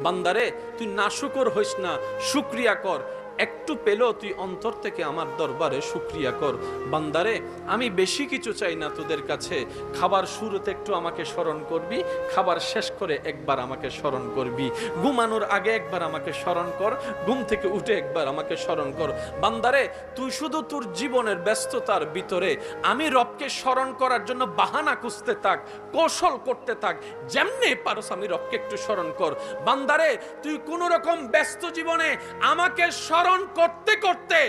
বান্দারে তুই নাশুকর হইস না, শুকরিয়া কর। একটু পেলেও তুই অন্তর থেকে আমার দরবারে শুকরিয়া কর। বান্দারে আমি বেশি কিছু চাই না তোদের কাছে। খাবার শুরুতে একটু আমাকে স্মরণ করবি, খাবার শেষ করে একবার আমাকে স্মরণ করবি, ঘুমানোর আগে একবার আমাকে স্মরণ কর, ঘুম থেকে উঠে একবার আমাকে স্মরণ কর। বান্দারে তুই শুধু তোর জীবনের ব্যস্ততার ভিতরে আমি রবকে স্মরণ করার জন্য বাহানা খুঁজতে থাক, কৌশল করতে থাক, যেমনি পারস আমি রবকে একটু স্মরণ কর। বান্দারে তুই কোন রকম ব্যস্ত জীবনে আমাকে স্মরণ করতে করতে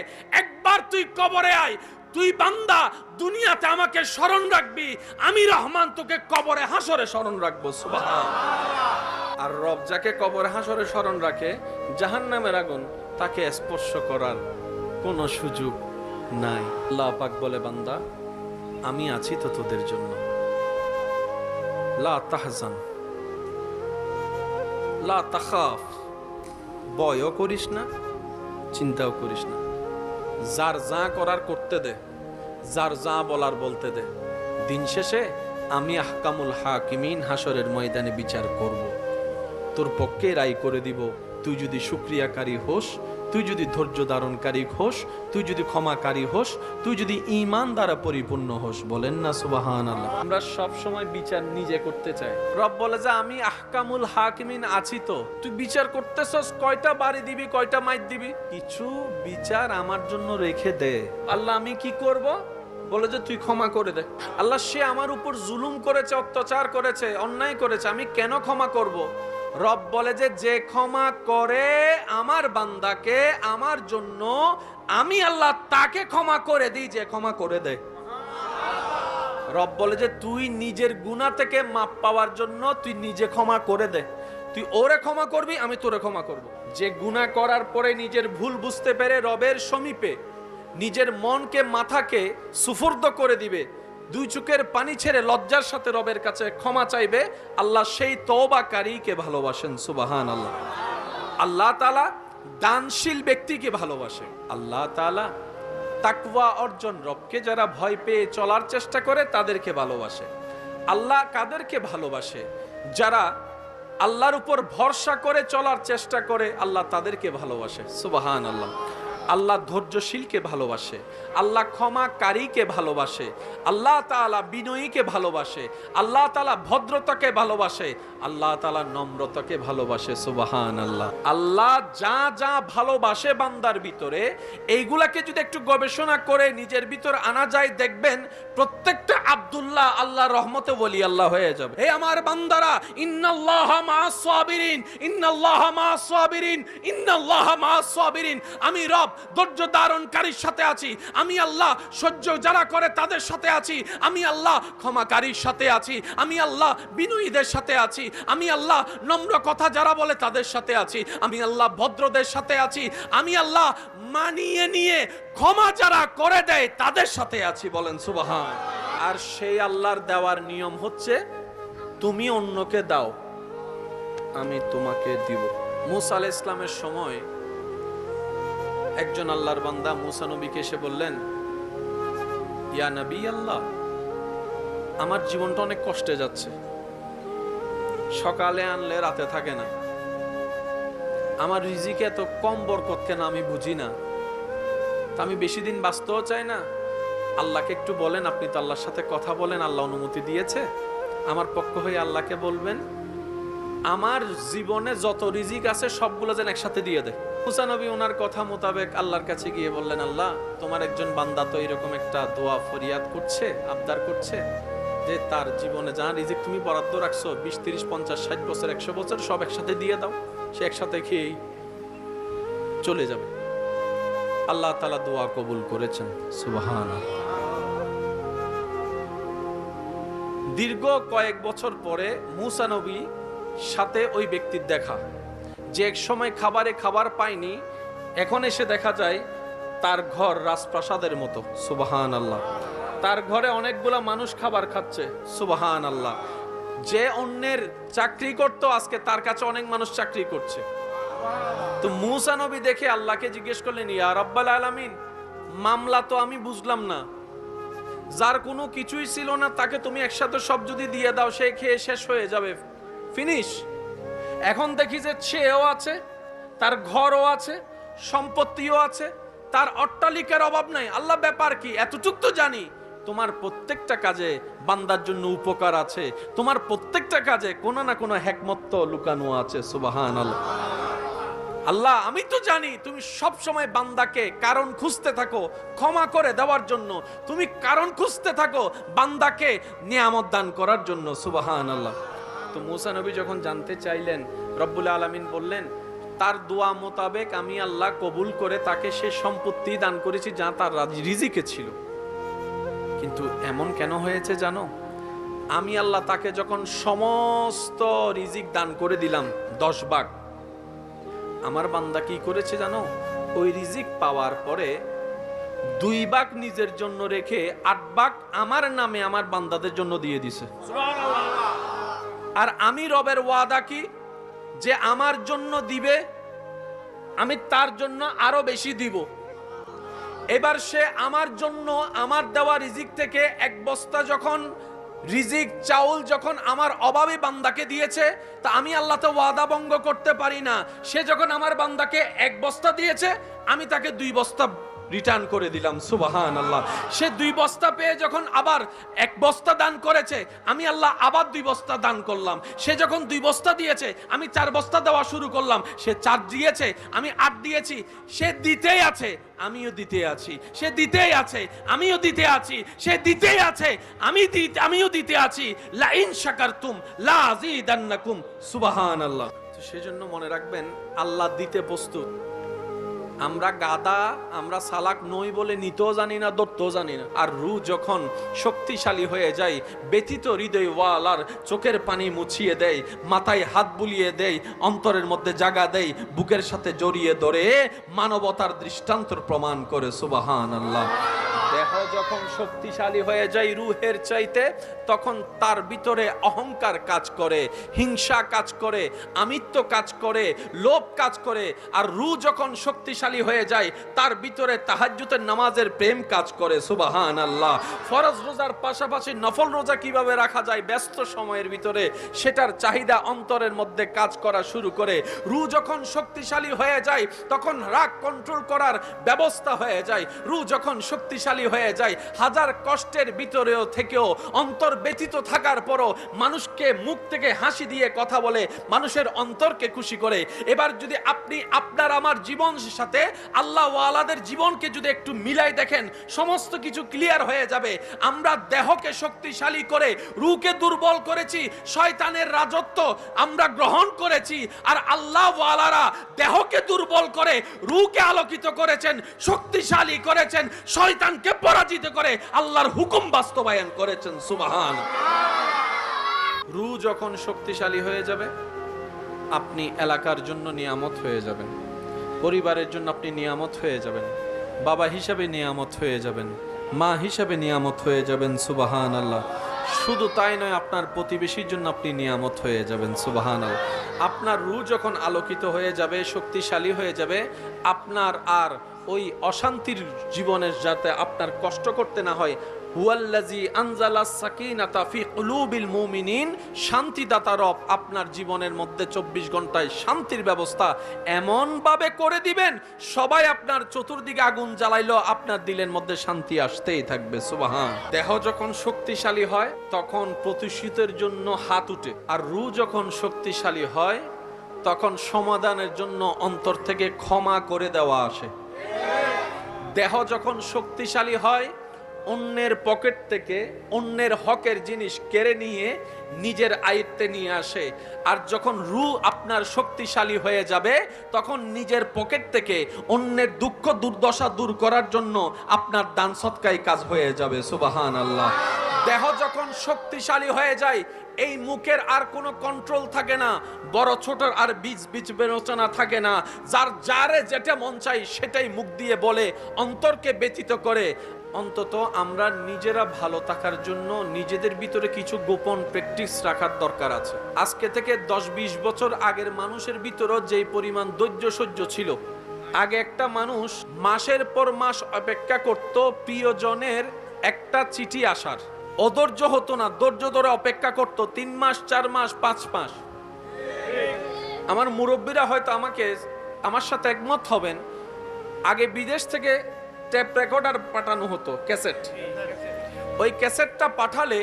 একবার তুই কবরে আয়। তুই বান্দা দুনিয়াতে আমাকে স্মরণ রাখবি, আমি রহমান তোকে কবরে হাসরে স্মরণ রাখবো। সুবহান। আর রব যাকে কবরে হাসরে স্মরণ রাখে, জাহান্নামের আগুন তাকে স্পর্শ করার কোনো সুযোগ নাই। আল্লাহ পাক বলে, বান্দা আমি আছি তো তোদের জন্য। লা তাহজান লা তাখাফ, ভয়ও করিস না, চিন্তাও করিস না। যার যা করার করতে দে, যার যা বলার বলতে দে। দিন শেষে আমি আহকামুল হাকিমিন হাসরের ময়দানে বিচার করব, তোর পক্ষে রায় করে দিব। তুই যদি শুকরিয়াকারী হোস, তুই যদি ধৈর্য ধারণকারী হোস, তুই যদি ক্ষমাকারী হোস, তুই যদি ঈমান দ্বারা পরিপূর্ণ হোস। বলেন না সুবহানাল্লাহ। আমরা সব সময় বিচার নিজে করতে চাই। রব বলে যে আমি আহকামুল হাকিমিন আছি তো, তুই বিচার করতেছস, কয়টা বাড়ি দিবি, কয়টা মাইর দিবি, কিছু বিচার আমার জন্য রেখে দে। আল্লাহ আমি কি করব? বলে যে তুই ক্ষমা করে দে। আল্লাহ সে আমার উপর জুলুম করেছে, অত্যাচার করেছে, অন্যায় করেছে, আমি কেন ক্ষমা করব? রব বলে যে ক্ষমা করে আমার বান্দাকে আমার জন্য, আমি আল্লাহ তাকে ক্ষমা করে দিই যে ক্ষমা করে দেয়। রব বলে যে তুই নিজের গুনাহ থেকে মাপ পাওয়ার জন্য তুই নিজে ক্ষমা করে দে। তুই ওরে ক্ষমা করবি, আমি তোরে ক্ষমা করব। যে গুনাহ করার পরে নিজের ভুল বুঝতে পেরে রবের সমীপে নিজের মনকে মাথাকে সুফর্দ করে দিবে, দুই চোখের পানি ছেড়ে লজ্জার সাথে রবের কাছে ক্ষমা চাইবে, আল্লাহ সেই তওবাকারীকে ভালোবাসেন। সুবহানাল্লাহ। আল্লাহ তাআলা দানশীল ব্যক্তিকে ভালোবাসে। আল্লাহ তাআলা তাকওয়া অর্জন, রবকে যারা ভয় পেয়ে চলার চেষ্টা করে তাদেরকে ভালোবাসে। আল্লাহ কাদেরকে ভালোবাসে? যারা আল্লাহর উপর ভরসা করে চলার চেষ্টা করে, আল্লাহ তাদেরকে ভালোবাসে। সুবহানাল্লাহ। আল্লাহ ধৈর্যশীলকে ভালোবাসে, আল্লাহ ক্ষমাকারীকে ভালোবাসে, আল্লাহ তাআলা বিনয়ীকে ভালোবাসে, আল্লাহ তাআলা ভদ্রতাকে ভালোবাসে, আল্লাহ তাআলা নম্রতাকে ভালোবাসে। সুবহানাল্লাহ। আল্লাহ যা যা ভালোবাসে বান্দার ভিতরে, এইগুলাকে যদি একটু গবেষণা করে নিজের ভিতর আনা যায়, দেখবেন প্রত্যেকটা আব্দুল্লাহ আল্লাহর রহমতে ওলি আল্লাহ হয়ে যাবে। হে আমার বান্দারা, ইন্নাল্লাহা মা'আস সাবিরিন, ইন্নাল্লাহা মা'আস সাবিরিন, ইন্নাল্লাহা মা'আস সাবিরিন। আমি রব ধৈর্য ধারণকারীর সাথে আছি, আমি আল্লাহ সহ্য যারা করে তাদের সাথে আছি, আমি আল্লাহ ক্ষমাকারীর সাথে আছি, আমি আল্লাহ বিনয়ীদের সাথে আছি, আমি আল্লাহ নম্র কথা যারা বলে তাদের সাথে আছি, আমি আল্লাহ ভদ্রদের সাথে আছি, আমি আল্লাহ মানিয়ে নিয়ে ক্ষমা যারা করে দেয় তাদের সাথে আছি। বলেন সুবহান। আর সেই আল্লাহর দেওয়ার নিয়ম হচ্ছে তুমি অন্যকে দাও, আমি তোমাকে দিব। মুসা আলাইহিস সালামের সময় একজন আল্লাহর বান্দা মুসা নবীকে এসে বললেন, ইয়া নবী আল্লাহ, আমার জীবনটা অনেক কষ্টে যাচ্ছে, সকালে আনলে রাতে থাকে না, আমার রিজিকে এত কম বরকত কেন আমি বুঝি না, তা আমি বেশি দিন বাঁচতেও চাই না। আল্লাহকে একটু বলেন, আপনি তো আল্লাহর সাথে কথা বলেন, আল্লাহ অনুমতি দিয়েছে, আমার পক্ষ হয়ে আল্লাহকে বলবেন আমার জীবনে যত রিজিক আছে সবগুলো যেন একসাথে দিয়ে দেয়। মুসা নবী ওনার কথা মোতাবেক আল্লাহর কাছে গিয়ে বললেন, আল্লাহ তোমার একজন বান্দা তো এরকম একটা দোয়া ফরিয়াদ করছে, আবদার করছে যে তার জীবনে যা রিজিক তুমি বরাদ্দ রাখছো 20, 30, 50, 60 বছর, 100 বছর সব একসাথে দিয়ে দাও, সে একসাথে খেয়েই চলে যাবে। আল্লাহ তাআলা দোয়া কবুল করেছেন। সুবহানাল্লাহ। দীর্ঘ কয়েক বছর পরে মুসা নবী সাথে ওই ব্যক্তির দেখা, যে এক সময় খাবারে খাবার পায়নি, এখন এসে দেখা যায় তার ঘর রাজপ্রাসাদের মতো। সুবহানাল্লাহ। তার ঘরে অনেকগুলা মানুষ খাবার খাচ্ছে। সুবহানাল্লাহ। যে অন্যের চাকরি করতো আজকে তার কাছে অনেক মানুষ চাকরি করছে। তো মুসা নবী দেখে আল্লাহকে জিজ্ঞেস করলেন, ইয়া রাব্বাল আলামিন, মামলা তো আমি বুঝলাম না, যার কোনো কিছুই ছিল না তাকে তুমি একসাথে সব যদি দিয়ে দাও, সে খেয়ে শেষ হয়ে যাবে, ফিনিশ। এখন দেখি যে সেও আছে, তার ঘরও আছে, সম্পত্তিও আছে, তার অট্টালিকার অভাব নাই। আল্লাহ ব্যাপার কি? এতটুক তো জানি তোমার প্রত্যেকটা কাজে বান্দার জন্য উপকার আছে, তোমার প্রত্যেকটা কাজে কোনো না কোনো হিকমত তো লুকানো আছে। সুবহানাল্লাহ। আল্লাহ আমি তো জানি তুমি সব সময় বান্দাকে কারণ খুঁজতে থাকো ক্ষমা করে দেওয়ার জন্য, তুমি কারণ খুঁজতে থাকো বান্দাকে নিয়ামত দান করার জন্য। সুবহানাল্লাহ। তো মুসা নবী যখন জানতে চাইলেন, রব্বুল আলামিন বললেন তার দোয়া মোতাবেক আমি আল্লাহ কবুল করে তাকে সে সম্পত্তি দান করেছি যা তার রিজিকে ছিল। কিন্তু এমন কেন হয়েছে জানো? আমি আল্লাহ তাকে যখন সমস্ত রিজিক দান করে দিলাম 10 ভাগ, আমার বান্দা কি করেছে জানো? ওই রিজিক পাওয়ার পরে 2 ভাগ নিজের জন্য রেখে 8 ভাগ আমার নামে আমার বান্দাদের জন্য দিয়ে দিছে। আর আমি রবের ওয়াদা কি যে আমার জন্য দিবে, আমি তার জন্য আরো বেশি দিব। এবার সে আমার জন্য আমার দেওয়া রিজিক থেকে 1 বস্তা যখন রিজিক চাউল যখন আমার অভাবী বান্দাকে দিয়েছে, তা আমি আল্লাহ তো ওয়াদা ভঙ্গ করতে পারি না। সে যখন আমার বান্দাকে 1 বস্তা দিয়েছে, আমি তাকে 2 বস্তা রিটার্ন করে দিলাম। সুবহানাল্লাহ। সে 2 বস্তা পেয়ে যখন আবার 1 বস্তা দান করেছে, আমি আল্লাহ আবার 2 বস্তা দান করলাম। সে যখন 2 বস্তা দিয়েছে, আমি 4 বস্তা দেওয়া শুরু করলাম। সে 4 দিয়েছে, আমি 8 দিয়েছি। সে দিতেই আছে, আমিও দিতে আছি। সে দিতেই আছে, আমিও দিতে আছি। সে দিতেই আছে, আমিও দিতে আছি। লা ইন শাকারতুম লা আযীদান্নাকুম। সুবহানাল্লাহ। তো সেজন্য মনে রাখবেন আল্লাহ দিতে প্রস্তুত। আমরা গাদা, আমরা সালাক নই বলে নিতেও জানি না, ধরতেও জানি না। আর রু যখন শক্তিশালী হয়ে যায়, ব্যথিত হৃদয় ওয়ালার চোখের পানি মুছিয়ে দেয়, মাথায় হাত বুলিয়ে দেয়, অন্তরের মধ্যে জাগা দেয়, বুকের সাথে জড়িয়ে ধরে মানবতার দৃষ্টান্ত প্রমাণ করে। সুবহানাল্লাহ। দেহ যখন শক্তিশালী হয়ে যায় রুহের চাইতে, তখন তার ভিতরে অহংকার কাজ করে, হিংসা কাজ করে, আমিত্ব কাজ করে, লোভ কাজ করে। আর রু যখন শক্তিশালী হয়ে যায়, তার ভিতরে তাহাজ্জুদের নামাজের প্রেম কাজ করে। সুবহানাল্লাহ। ফরজ রোজার পাশাপাশি নফল রোজা কিভাবে রাখা যায় ব্যস্ত সময়ের ভিতরে, সেটার চাহিদা অন্তরের মধ্যে কাজ করা শুরু করে। রু যখন শক্তিশালী হয়ে যায়, তখন রাগ কন্ট্রোল করার ব্যবস্থা হয়ে যায়। রু যখন শক্তিশালী হয়ে যায়, হাজার কষ্টের ভিতরেও থেকেও, অন্তর ব্যথিত থাকার পরও মানুষকে মুখ থেকে হাসি দিয়ে কথা বলে, মানুষের অন্তরকে খুশি করে। এবার যদি আপনি আপনার আমার জীবনের সাথে আল্লাহ ওয়ালাদের জীবনকে যদি একটু মিলাই দেখেন, সমস্ত কিছু ক্লিয়ার হয়ে যাবে। আমরা দেহকে শক্তিশালী করে রূহকে দুর্বল করেছি, শয়তানের রাজত্ব আমরা গ্রহণ করেছি। আর আল্লাহ ওয়ালারা দেহকে দুর্বল করে রূহকে আলোকিত করেছেন, শক্তিশালী করেছেন, শয়তানকে পরাজিত করে আল্লাহর হুকুম বাস্তবায়ন করেছেন। সুবহান। রূহ যখন শক্তিশালী হয়ে যাবে, আপনি এলাকার জন্য নিয়ামত হয়ে যাবেন, পরিবারের জন্য আপনি নিয়ামত হয়ে যাবেন, বাবা হিসাবে নিয়ামত হয়ে যাবেন, মা হিসাবে নিয়ামত হয়ে যাবেন। সুবহানাল্লাহ। শুধু তাই নয়, আপনার প্রতিবেশীর জন্য আপনি নিয়ামত হয়ে যাবেন। সুবহানাল্লাহ। আপনার রূহ যখন আলোকিত হয়ে যাবে, শক্তিশালী হয়ে যাবে, আপনার আর ওই অশান্তির জীবনের যাতে আপনার কষ্ট করতে না হয়। হুয়াল্লাযী আনজালাস সাকিনাতা ফি কুলুবিল মুমিনিন। শান্তিদাতা রব আপনার জীবনের মধ্যে 24 ঘন্টায় শান্তির ব্যবস্থা এমন ভাবে করে দিবেন, সবাই আপনার চতুর্দিকে আগুন জ্বালাইলো, আপনার দিলের মধ্যে শান্তি আসতেই থাকবে। সুবহান। দেহ যখন শক্তিশালী হয়, তখন প্রতিশোধের জন্য হাত উঠে। আর রূহ যখন শক্তিশালী হয়, তখন সমাধানের জন্য অন্তর থেকে ক্ষমা করে দেওয়া আসে। দেহ যখন শক্তিশালী হয়, অন্যের পকেট থেকে অন্যের হকের জিনিস কেড়ে নিয়ে নিজের আয়ত্তে নিয়ে আসে। আর যখন রূহ আপনার শক্তিশালী হয়ে যাবে, তখন নিজের পকেট থেকে অন্যের দুঃখ দুর্দশা দূর করার জন্য আপনার দান সৎকায় কাজ হয়ে যাবে। সুবহানাল্লাহ। দেহ যখন শক্তিশালী হয়ে যায়, এই মুখের আর কোনো কন্ট্রোল থাকে না, বড় ছোট আর বীজ বিবেচনা থাকে না। যারে যেটা মন চাই সেটাই মুখ দিয়ে বলে, অন্তরকে ব্যথিত করে। অন্তত আমরা নিজেরা ভালো থাকার জন্য নিজেদের ভিতরে কিছু গোপন প্র্যাকটিস রাখার দরকার আছে। আজকে থেকে 10-20 বছর আগের মানুষের ভিতরও যেই পরিমাণ ধৈর্য সহ্য ছিল, আগে একটা মানুষ মাসের পর মাস অপেক্ষা করত প্রিয়জনের একটা চিঠি আসার। অধৈর্য হতো না, ধৈর্য ধরে অপেক্ষা করত 3 মাস, 4 মাস, 5 মাস। আমার মুরব্বীরা হয়তো আমার সাথে একমত হবেন, আগে বিদেশ থেকে টেপ রেকর্ডার পাঠানো হতো, ক্যাসেট। ওই ক্যাসেটটা পাঠালে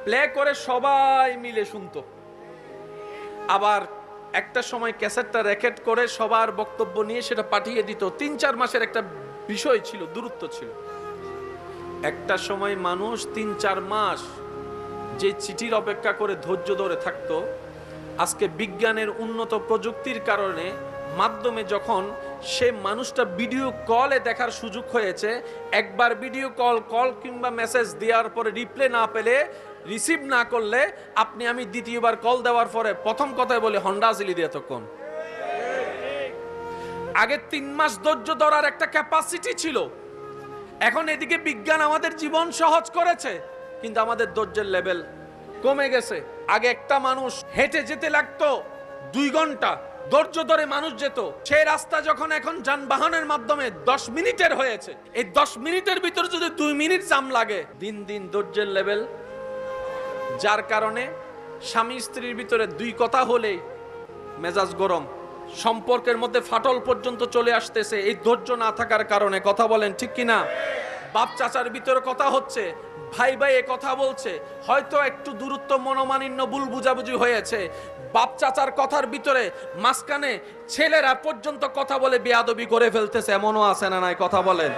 প্লে করে সবাই মিলে শুনতো। আবার একটা সময় ক্যাসেটটা রেকর্ড করে সবার বক্তব্য নিয়ে সেটা পাঠিয়ে দিত। 3-4 মাসের একটা বিষয় ছিল, দূরত্ব ছিল। একটা সময় মানুষ 3-4 মাস যে চিঠির অপেক্ষা করে ধৈর্য ধরে থাকতো, আজকে বিজ্ঞানের উন্নত প্রযুক্তির কারণে মাধ্যমে যখন সে মানুষটা ভিডিও কলে দেখার সুযোগ হয়েছে, একবার ভিডিও কল কিংবা মেসেজ দেওয়ার পরে রিপ্লে না পেলে, রিসিভ না করলে, আপনি আমি দ্বিতীয়বার কল দেওয়ার পরে প্রথম কথায় বলে হন্ডা জিলি দিয়ে তখন। আগে 3 মাস ধৈর্য ধরার একটা ক্যাপাসিটি ছিল। এখন এদিকে বিজ্ঞান আমাদের জীবন সহজ করেছে, কিন্তু আমাদের ধৈর্যের লেভেল কমে গেছে। আগে একটা মানুষ হেঁটে যেতে লাগতো 2 ঘন্টা, ধৈর্য ধরে মানুষ যেত। সেই রাস্তা যখন এখন যানবাহনের মাধ্যমে 10 মিনিটের হয়েছে, এই 10 মিনিটের ভিতরে যদি 2 মিনিট জাম লাগে, দিন দিন ধৈর্যের লেভেল, যার কারণে স্বামী স্ত্রীর ভিতরে 2 কথা হলেই মেজাজ গরম, সম্পর্কের মধ্যে ফাটল পর্যন্ত চলে আসতেছে এই ধৈর্য না থাকার কারণে। কথা বলেন ঠিক কিনা? বাপ চাচার ভিতরে কথা হচ্ছে, ভাই ভাই এ কথা বলছে, হয়তো একটু দূরত্ব, মনোমালিন্য, ভুল বুঝাবুঝি হয়েছে, বাপ চাচার কথার ভিতরে মাঝখানে ছেলেরা পর্যন্ত কথা বলে বেয়াদবি করে ফেলতেছে, এমনও আছে না নাই? কথা বলেন।